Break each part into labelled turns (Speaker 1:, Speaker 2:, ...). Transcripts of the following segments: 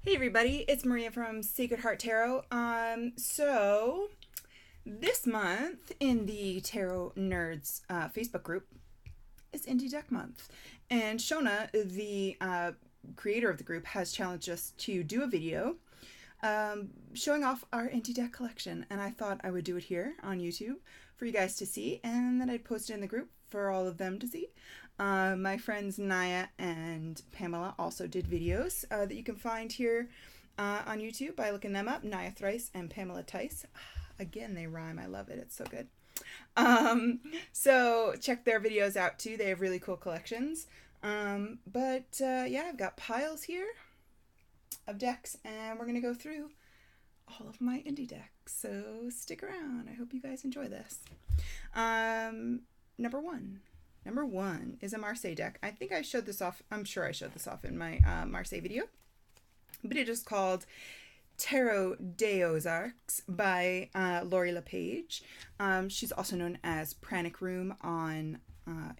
Speaker 1: Hey everybody, it's Maria from Sacred Heart Tarot. So this month in the Tarot Nerds Facebook group is Indie Deck Month, and Shona, the creator of the group, has challenged us to do a video showing off our Indie Deck collection, and I thought I would do it here on YouTube for you guys to see, and then I'd post it in the group for all of them to see. My friends Naya and Pamela also did videos that you can find here on YouTube by looking them up. Naya Thrice and Pamela Tice. Again, they rhyme. I love it. It's so good. So check their videos out too. They have really cool collections. Yeah, I've got piles here of decks, and we're going to go through all of my indie decks. So stick around. I hope you guys enjoy this. Number one is a Marseille deck. I think I showed this off. I'm sure I showed this off in my Marseille video. But it is called Tarot des Ozarks by Lori LePage. She's also known as Pranic Room on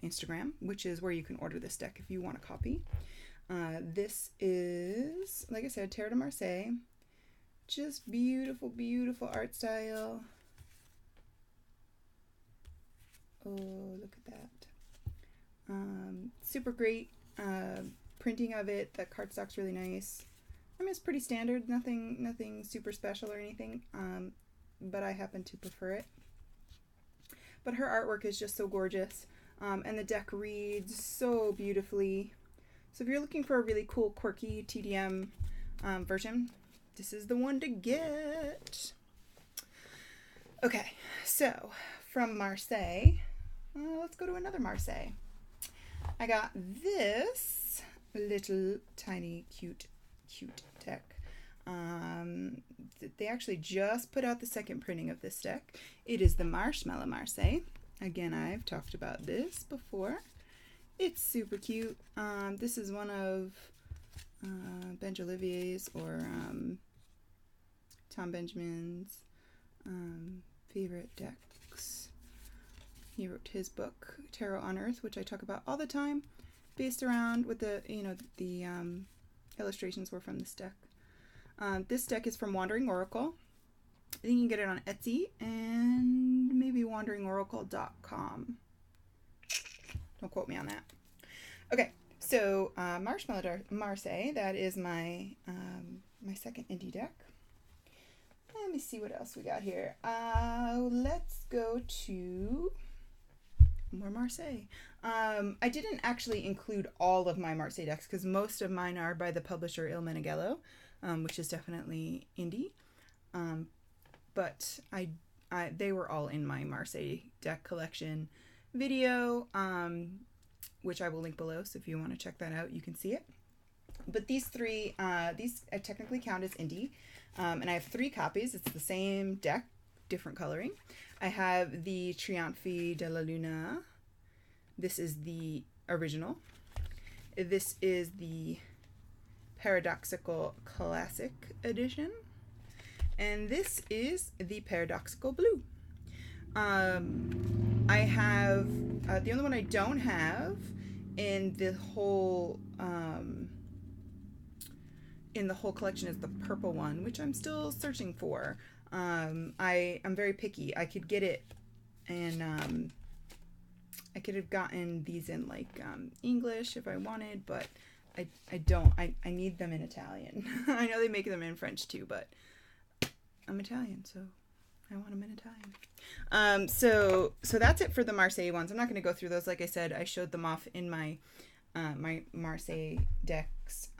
Speaker 1: Instagram, which is where you can order this deck if you want a copy. This is, like I said, Tarot de Marseille. Just beautiful, beautiful art style. Oh, look at that. Super great printing of it. The cardstock's really nice. I mean, it's pretty standard, nothing super special or anything, but I happen to prefer it. But her artwork is just so gorgeous, and the deck reads so beautifully. So if you're looking for a really cool, quirky TDM version, this is the one to get. Okay, so from Marseille, let's go to another Marseille. I got this little tiny cute deck. They actually just put out the second printing of this deck. It is the Marshmallow Marseille. Again, I've talked about this before. It's super cute. This is one of Benj Olivier's or Tom Benjamin's favorite decks. He wrote his book, Tarot on Earth, which I talk about all the time, based around with the, the illustrations were from this deck. This deck is from Wandering Oracle. I think you can get it on Etsy and maybe wanderingoracle.com. Don't quote me on that. Okay, so Marshmallow Marseille, that is my my second indie deck. Let me see what else we got here. Let's go to more Marseille. I didn't actually include all of my Marseille decks because most of mine are by the publisher Il Meneghello, which is definitely indie. But they were all in my Marseille deck collection video, which I will link below. So if you want to check that out, you can see it. But these three, these I technically count as indie. And I have 3 copies. It's the same deck, different coloring. I have the Triomphe de la Luna. This is the original. This is the Paradoxical Classic Edition. And this is the Paradoxical Blue. I have, the only one I don't have in the whole collection is the purple one, which I'm still searching for. I'm very picky. I could get it, and I could have gotten these in like English if I wanted, but I don't. I need them in Italian. I know they make them in French too, but I'm Italian, so I want them in Italian. So that's it for the Marseille ones. I'm not going to go through those. Like I said, I showed them off in my my Marseille decks.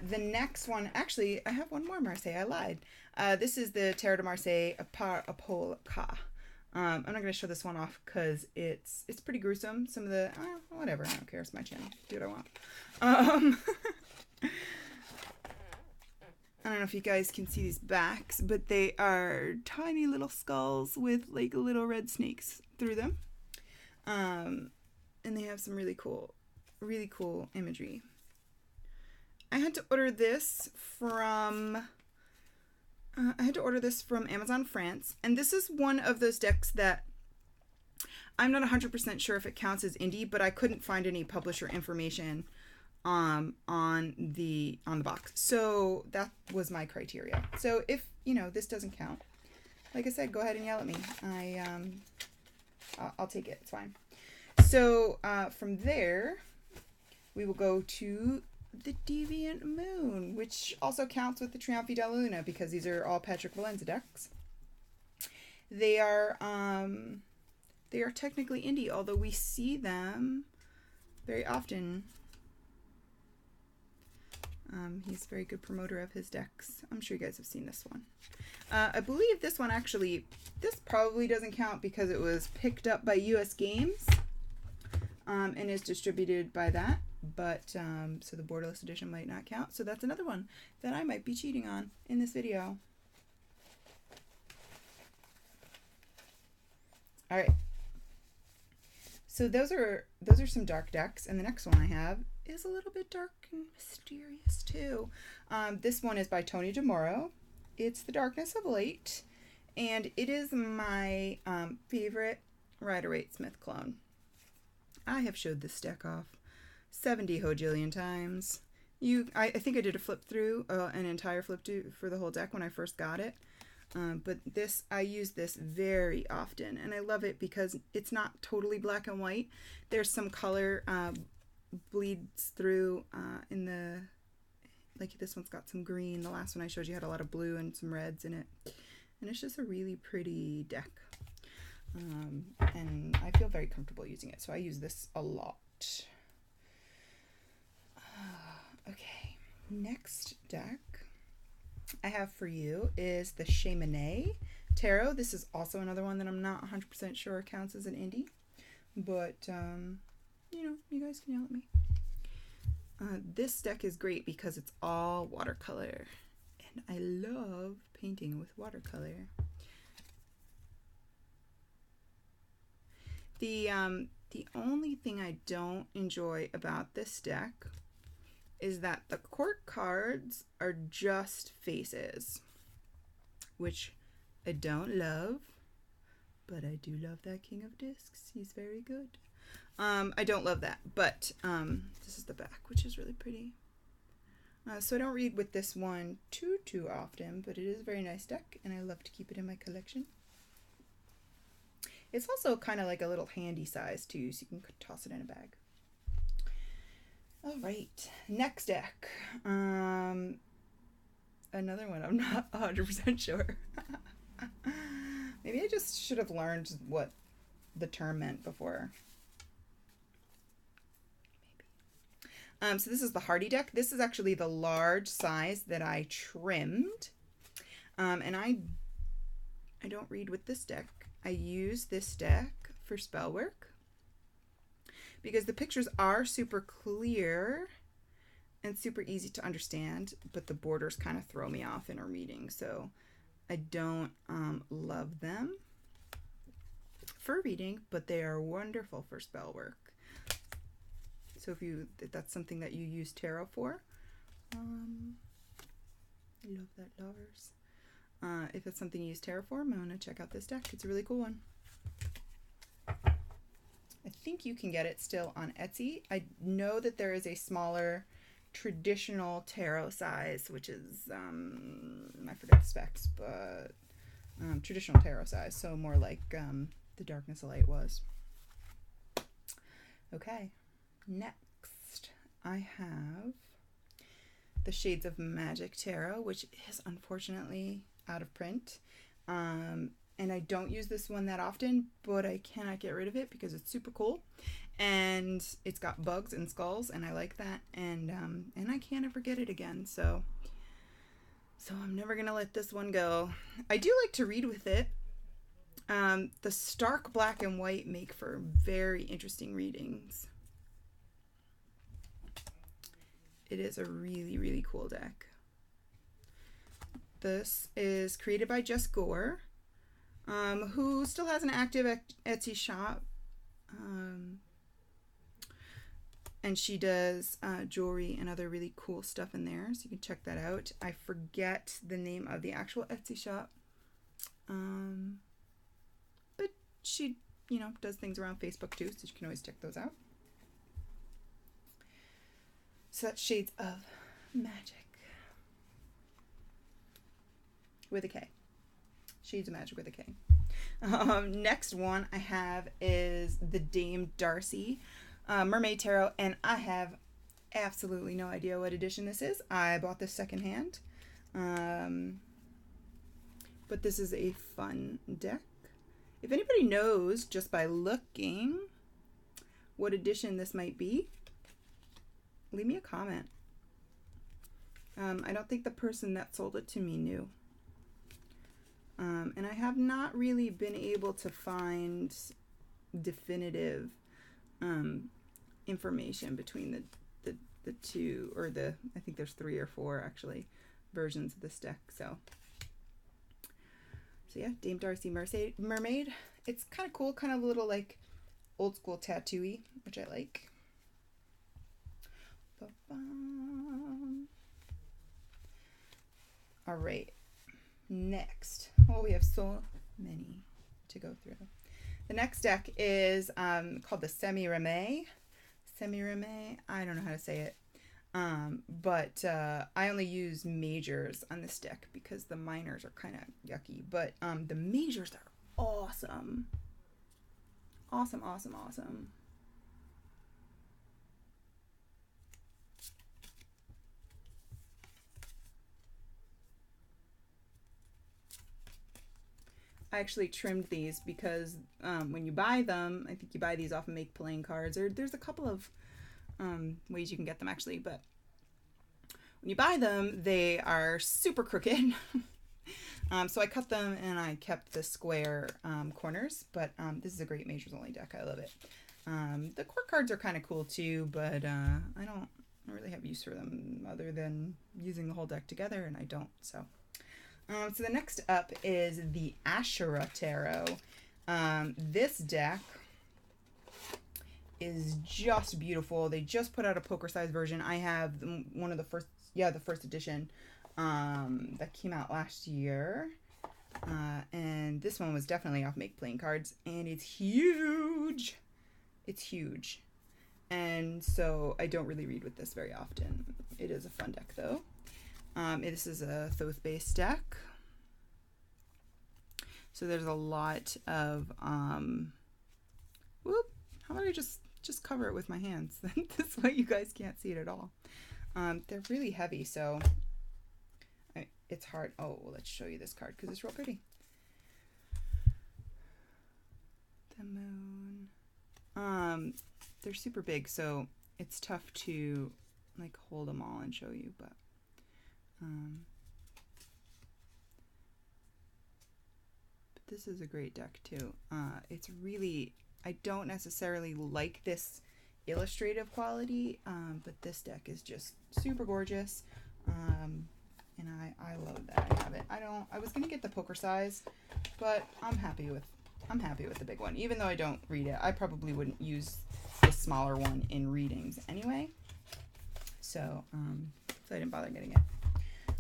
Speaker 1: The next one, actually, I have one more Marseille. I lied. This is the Tarot de Marseille par Apol Ka. I'm not going to show this one off because it's pretty gruesome. Some of the, whatever, I don't care. It's my channel. Do what I want. I don't know if you guys can see these backs, but they are tiny little skulls with like little red snakes through them. And they have some really cool imagery. I had to order this from Amazon France, and this is one of those decks that I'm not 100% sure if it counts as indie, but I couldn't find any publisher information on the box. So that was my criteria. So if, you know, this doesn't count, like I said, go ahead and yell at me. I'll take it. It's fine. So from there, we will go to the Deviant Moon, which also counts with the Trionfi della Luna because these are all Patrick Valenza decks. They are technically indie, although we see them very often. He's a very good promoter of his decks. I'm sure you guys have seen this one. I believe this one actually, this probably doesn't count because it was picked up by US Games and is distributed by that. But, so the borderless edition might not count. So that's another one that I might be cheating on in this video. All right. So those are some dark decks, and the next one I have is a little bit dark and mysterious too. This one is by Tony DeMoro. It's The Darkness of Light, and it is my favorite Rider-Waite-Smith clone. I have showed this deck off 70 hojillion times. I think I did a flip through, an entire flip through for the whole deck when I first got it. But I use this very often, and I love it because it's not totally black and white. There's some color bleeds through in the, like this one's got some green. The last one I showed you had a lot of blue and some reds in it. And it's just a really pretty deck. And I feel very comfortable using it, so I use this a lot. Okay, next deck I have for you is the Marseille Tarot. This is also another one that I'm not 100% sure counts as an indie, but you know, you guys can yell at me. This deck is great because it's all watercolor, and I love painting with watercolor. The only thing I don't enjoy about this deck is that the court cards are just faces, which I don't love, but I do love that King of Discs. He's very good. I don't love that, but this is the back, which is really pretty. So I don't read with this one too often, but it is a very nice deck, and I love to keep it in my collection. It's also kind of like a little handy size too, so you can toss it in a bag. All right, next deck. Another one I'm not 100% sure. Maybe I just should have learned what the term meant before. Maybe. So this is the Hearty Deck. This is actually the large size that I trimmed. And I don't read with this deck. I use this deck for spell work because the pictures are super clear and super easy to understand, but the borders kind of throw me off in a reading, so I don't love them for reading, but they are wonderful for spell work. So if that's something that you use tarot for, I love that, lovers. If it's something you use tarot for, I'm going to check out this deck. It's a really cool one. I think you can get it still on Etsy. I know that there is a smaller traditional tarot size, which is, I forget the specs, but traditional tarot size, so more like the Darkness of Light was. Okay, next I have the Shades of Magic Tarot, which is unfortunately out of print. And I don't use this one that often, but I cannot get rid of it because it's super cool. And it's got bugs and skulls, and I like that. And I can't ever get it again, so I'm never gonna let this one go. I do like to read with it. The stark black and white make for very interesting readings. It is a really, really cool deck. This is created by Jess Gore, who still has an active Etsy shop. And she does jewelry and other really cool stuff in there, so you can check that out. I forget the name of the actual Etsy shop. But she, does things around Facebook too, so you can always check those out. Such shades of magic. With a K. Shades of Magic with a K. Next one I have is the Dame Darcy Mermaid Tarot, and I have absolutely no idea what edition this is. I bought this secondhand. But this is a fun deck. If anybody knows, just by looking, what edition this might be, leave me a comment. I don't think the person that sold it to me knew. And I have not really been able to find definitive information between the two, or I think there's 3 or 4 actually versions of this deck. So yeah, Dame Darcy Mermaid. It's kind of cool, kind of a little like old school tattoo-y, which I like. All right, next. Oh, we have so many to go through. The next deck is called the Semi-Remay. Semi-Remay, I don't know how to say it. But I only use majors on this deck because the minors are kind of yucky. But the majors are awesome. Awesome, awesome, awesome. I actually trimmed these because when you buy them, I think you buy these off of Make Playing Cards, or there's a couple of ways you can get them actually, but when you buy them, they are super crooked. So I cut them and I kept the square corners, but this is a great majors only deck. I love it. The court cards are kind of cool too, but I don't really have use for them other than using the whole deck together, and I don't. So the next up is the Asherah Tarot. This deck is just beautiful. They just put out a poker size version. I have one of the first, the first edition that came out last year. And this one was definitely off Make Playing Cards, and it's huge. It's huge. And so I don't really read with this very often. It is a fun deck though. This is a Thoth-based deck. So there's a lot of, how about I just cover it with my hands? This way you guys can't see it at all. They're really heavy, so it's hard. Oh, well, let's show you this card because it's real pretty. The Moon. They're super big, so it's tough to like hold them all and show you, but this is a great deck too. It's really, I don't necessarily like this illustrative quality, but this deck is just super gorgeous, and I love that I have it. I was gonna get the poker size, but I'm happy with the big one. Even though I don't read it, I probably wouldn't use the smaller one in readings anyway. So I didn't bother getting it.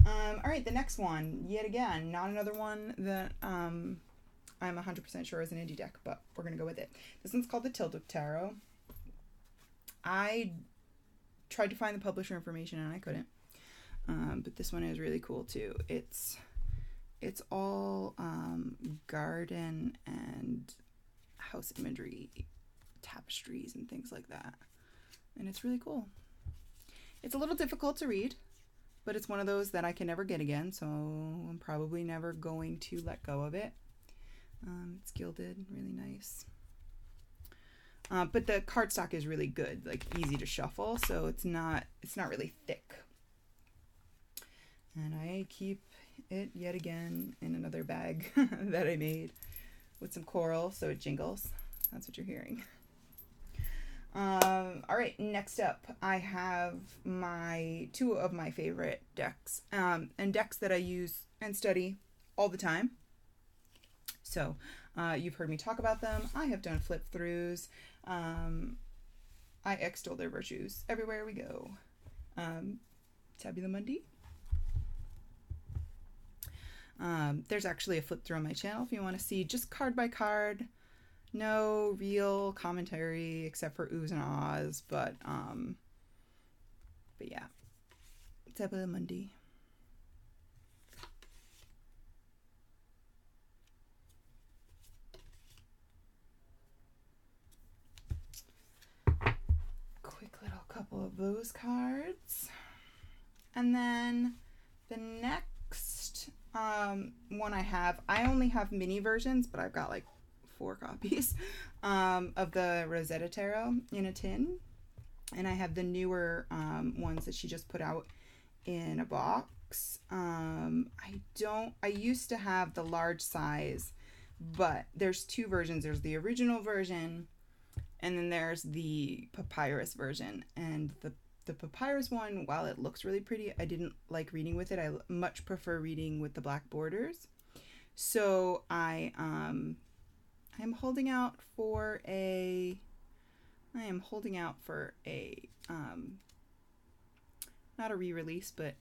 Speaker 1: All right, the next one, yet again, not another one that I'm 100% sure is an indie deck, but we're going to go with it. This one's called the Untitled Tarot. I tried to find the publisher information and I couldn't. But this one is really cool too. It's all garden and house imagery, tapestries and things like that. And it's really cool. It's a little difficult to read, but it's one of those that I can never get again, so I'm probably never going to let go of it. It's gilded, really nice. But the cardstock is really good, like easy to shuffle, so it's not really thick. And I keep it yet again in another bag that I made with some coral, so it jingles. That's what you're hearing. All right, next up, I have two of my favorite decks, and decks that I use and study all the time. So, you've heard me talk about them. I have done flip throughs. I extol their virtues everywhere we go. Tabula Mundi. There's actually a flip through on my channel if you want to see just card by card. No real commentary except for oohs and ahs, but But yeah, Tabula Mundi. Quick little couple of those cards. And then the next one I only have mini versions, but I've got like 4 copies of the Rosetta Tarot in a tin. And I have the newer ones that she just put out in a box. I used to have the large size, but there's 2 versions. There's the original version, and then there's the papyrus version. And the papyrus one, while it looks really pretty, I didn't like reading with it. I much prefer reading with the black borders. So I'm holding out for a not a re-release, but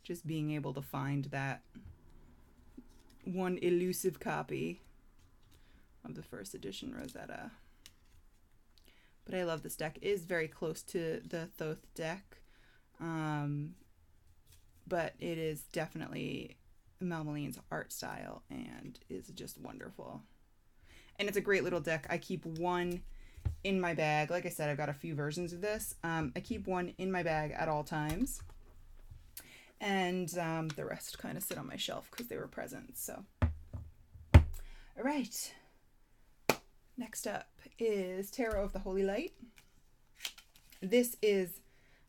Speaker 1: just being able to find that one elusive copy of the first edition Rosetta. But I love this deck. It is very close to the Thoth deck, but it is definitely Melmeline's art style and is just wonderful. And it's a great little deck. I keep one in my bag. Like I said, I've got a few versions of this. I keep one in my bag at all times. And the rest kind of sit on my shelf because they were presents. So, all right. Next up is Tarot of the Holy Light. This is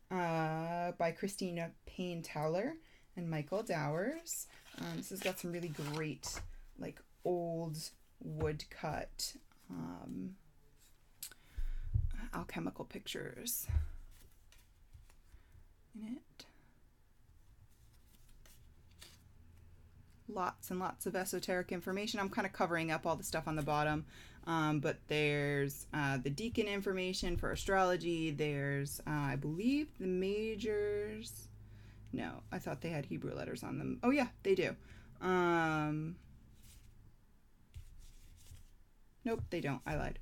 Speaker 1: by Christina Payne Towler and Michael Dowers. This has got some really great, like, old woodcut alchemical pictures in it. Lots and lots of esoteric information. I'm kind of covering up all the stuff on the bottom, but there's the deacon information for astrology. There's, I believe, the majors. No, I thought they had Hebrew letters on them. Oh yeah, they do. Nope, they don't. I lied.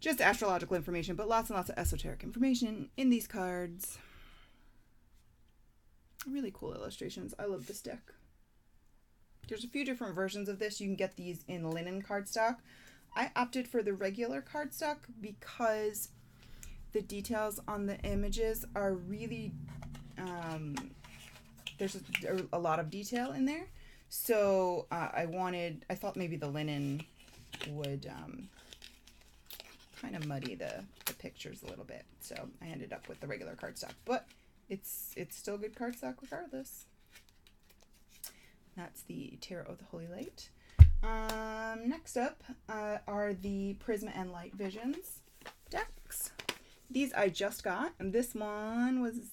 Speaker 1: Just astrological information, but lots and lots of esoteric information in these cards. Really cool illustrations. I love this deck. There's a few different versions of this. You can get these in linen cardstock. I opted for the regular cardstock because the details on the images are really, there's a lot of detail in there. So I thought maybe the linen would kind of muddy the pictures a little bit. So I ended up with the regular cardstock, but it's still good cardstock regardless. That's the Tarot of the Holy Light. Next up are the Prisma and Light Visions decks. These I just got, and this one was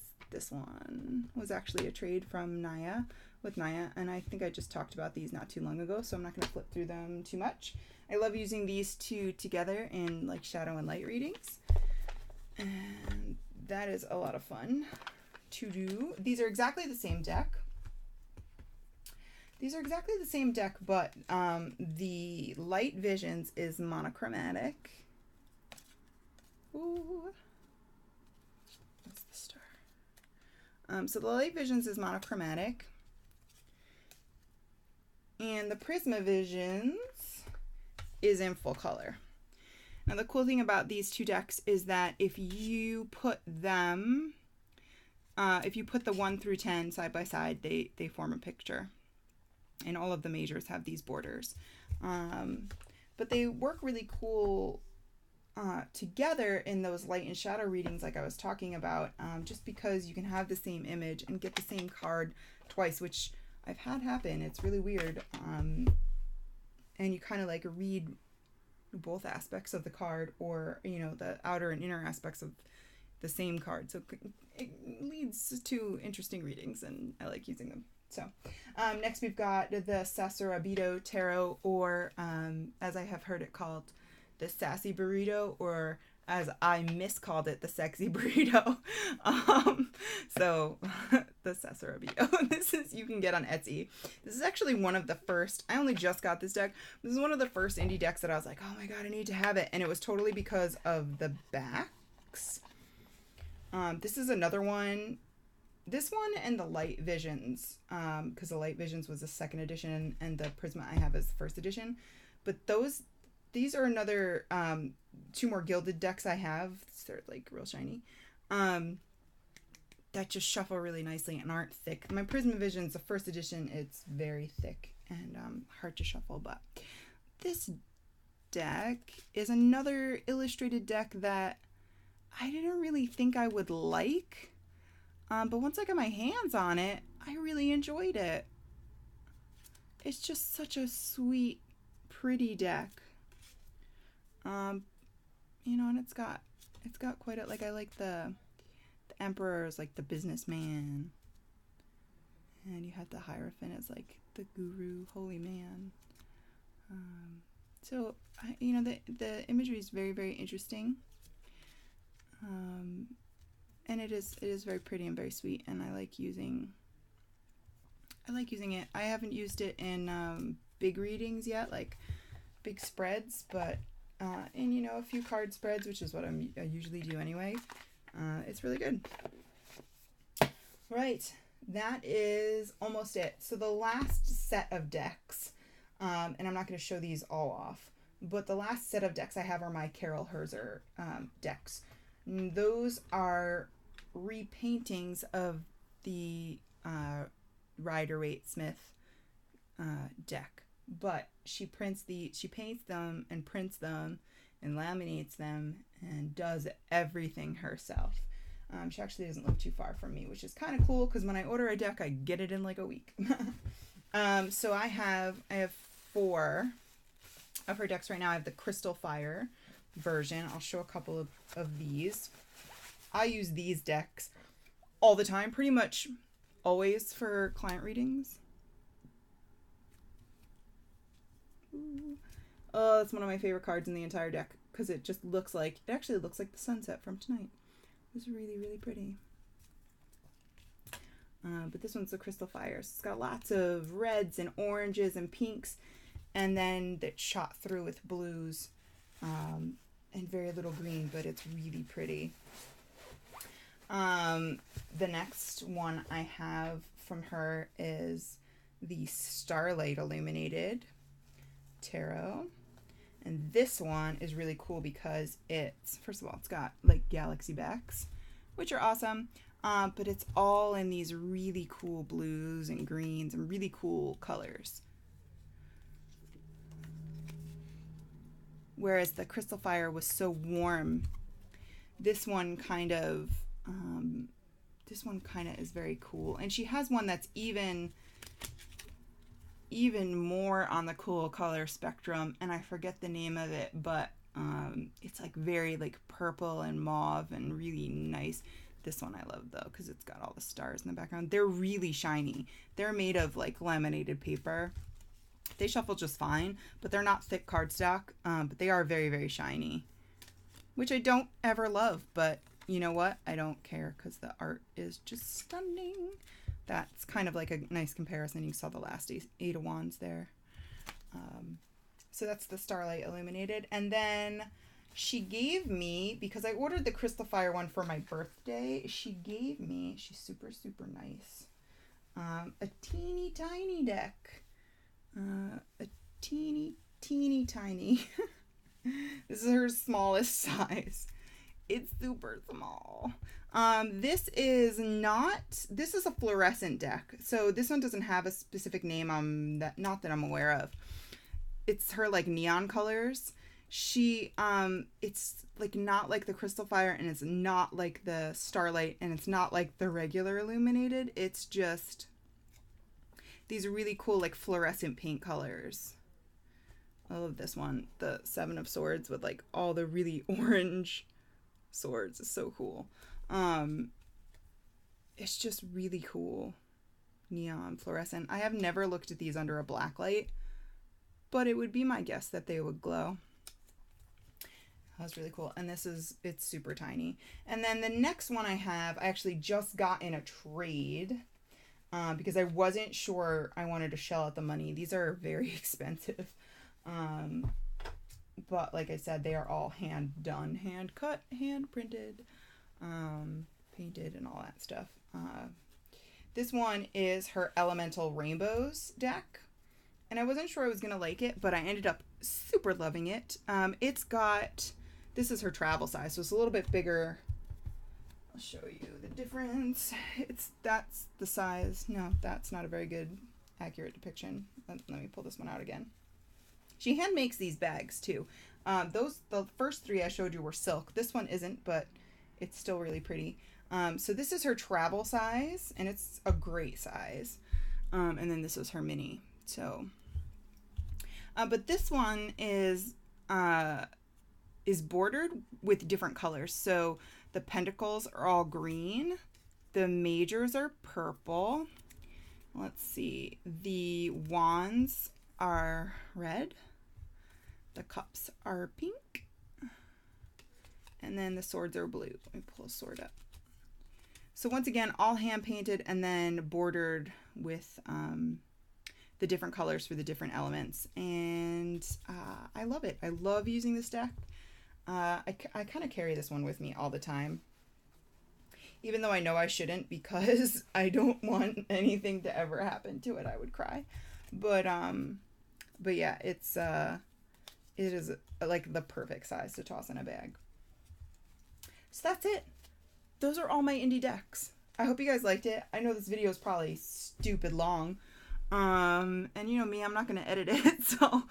Speaker 1: actually a trade from Naya with Naya, and I think I just talked about these not too long ago, so I'm not going to flip through them too much. I love using these two together in like shadow and light readings, and that is a lot of fun to do. These are exactly the same deck. But the Light Visions is monochromatic. Ooh. That's the star. So the Light Visions is monochromatic. And the Prisma Visions is in full color. Now the cool thing about these two decks is that if you put them, if you put the 1 through 10 side by side, they form a picture. And all of the majors have these borders. But they work really cool together in those light and shadow readings like I was talking about, just because you can have the same image and get the same card twice, which I've had happen. It's really weird. And you kind of like read both aspects of the card, or, you know, the outer and inner aspects of the same card. So it leads to interesting readings, and I like using them. So next we've got the Assessor Rabito Tarot, or as I have heard it called, the Sassy Burrito, or as I miscalled it, the Sexy Burrito. So the Assessor Rabito. This is, you can get on Etsy. This is actually one of the first, I only just got this deck. This is one of the first indie decks that I was like, oh my god, I need to have it. And it was totally because of the backs. This is another one. This one and the Light Visions, because the Light Visions was the second edition and the Prisma I have is the first edition. But these are another 2 more gilded decks I have. They're like real shiny. That just shuffle really nicely and aren't thick. My Prisma Visions, the first edition, it's very thick and hard to shuffle. But this deck is another illustrated deck that I didn't really think I would like. But once I got my hands on it, I really enjoyed it. It's just such a sweet, pretty deck. You know, and it's got quite a, like, I like the Emperor's like the businessman, and you have the Hierophant as like the guru, holy man. So you know, the imagery is very, very interesting, and it is very pretty and very sweet, and I like using it. I haven't used it in big readings yet, like big spreads, but in, you know, a few card spreads, which is what I usually do anyway. It's really good. Right, that is almost it. So the last set of decks, and I'm not going to show these all off, but the last set of decks I have are my Carol Herzer decks. Those are repaintings of the Rider-Waite-Smith deck, but she paints them and prints them and laminates them and does everything herself. She actually doesn't live too far from me, which is kind of cool because when I order a deck, I get it in like a week. So I have 4 of her decks right now. I have the Crystal Fire version. I'll show a couple of these. I use these decks all the time, pretty much always for client readings. Ooh. Oh, that's one of my favorite cards in the entire deck because it actually looks like the sunset from tonight. It's really, really pretty. But this one's the Crystal Fire. So it's got lots of reds and oranges and pinks, and then it's shot through with blues, and very little green, but it's really pretty. The next one I have from her is the Starlight Illuminated Tarot. And this one is really cool because first of all, it's got like galaxy backs, which are awesome. But it's all in these really cool blues and greens and really cool colors. Whereas the Crystal Fire was so warm, this one kind of is very cool. And she has one that's even more on the cool color spectrum, and I forget the name of it, but it's like very like purple and mauve and really nice. This one I love though because it's got all the stars in the background. They're really shiny. They're made of like laminated paper. They shuffle just fine, but they're not thick cardstock, but they are very, very shiny, which I don't ever love, but you know what? I don't care because the art is just stunning. That's kind of like a nice comparison. You saw the last 8 of Wands there. So that's the Starlight Illuminated. And then she gave me, because I ordered the Crystal Fire one for my birthday, she gave me, she's super, super nice, a teeny tiny deck. A teeny, teeny tiny. This is her smallest size. It's super small. This is a fluorescent deck. So this one doesn't have a specific name not that I'm aware of. It's her like neon colors. It's like not like the Crystal Fire, and it's not like the Starlight, and it's not like the regular Illuminated. It's just these really cool like fluorescent paint colors. I love this one. The 7 of Swords with like all the really orange swords is so cool. It's just really cool. Neon fluorescent. I have never looked at these under a black light, but it would be my guess that they would glow. That was really cool. And it's super tiny. And then the next one I actually just got in a trade, because I wasn't sure I wanted to shell out the money. These are very expensive. But like I said, they are all hand done, hand cut, hand printed. painted and all that stuff. This one is her Elemental Rainbows deck, and I wasn't sure I was going to like it, but I ended up super loving it. It's got, this is her travel size, so it's a little bit bigger. I'll show you the difference. That's the size. No, that's not a very good accurate depiction. Let me pull this one out again. She hand makes these bags too. The first three I showed you were silk. This one isn't, but it's still really pretty. So this is her travel size, and it's a great size. And then this is her mini. So, but this one is bordered with different colors. So the pentacles are all green. The majors are purple. Let's see. The wands are red. The cups are pink. And then the swords are blue. Let me pull a sword up. So once again, all hand painted and then bordered with the different colors for the different elements. And I love it. I love using this deck. I kind of carry this one with me all the time. Even though I know I shouldn't, because I don't want anything to ever happen to it. I would cry. But yeah, it is like the perfect size to toss in a bag. So that's it. Those are all my indie decks. I hope you guys liked it. I know this video is probably stupid long. And you know me, I'm not going to edit it. So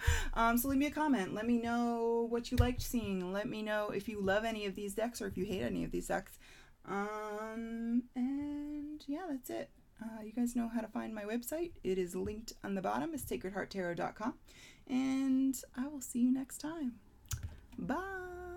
Speaker 1: leave me a comment. Let me know what you liked seeing. Let me know if you love any of these decks or if you hate any of these decks. And yeah, that's it. You guys know how to find my website. It is linked on the bottom. It's sacredhearttarot.com. And I will see you next time. Bye.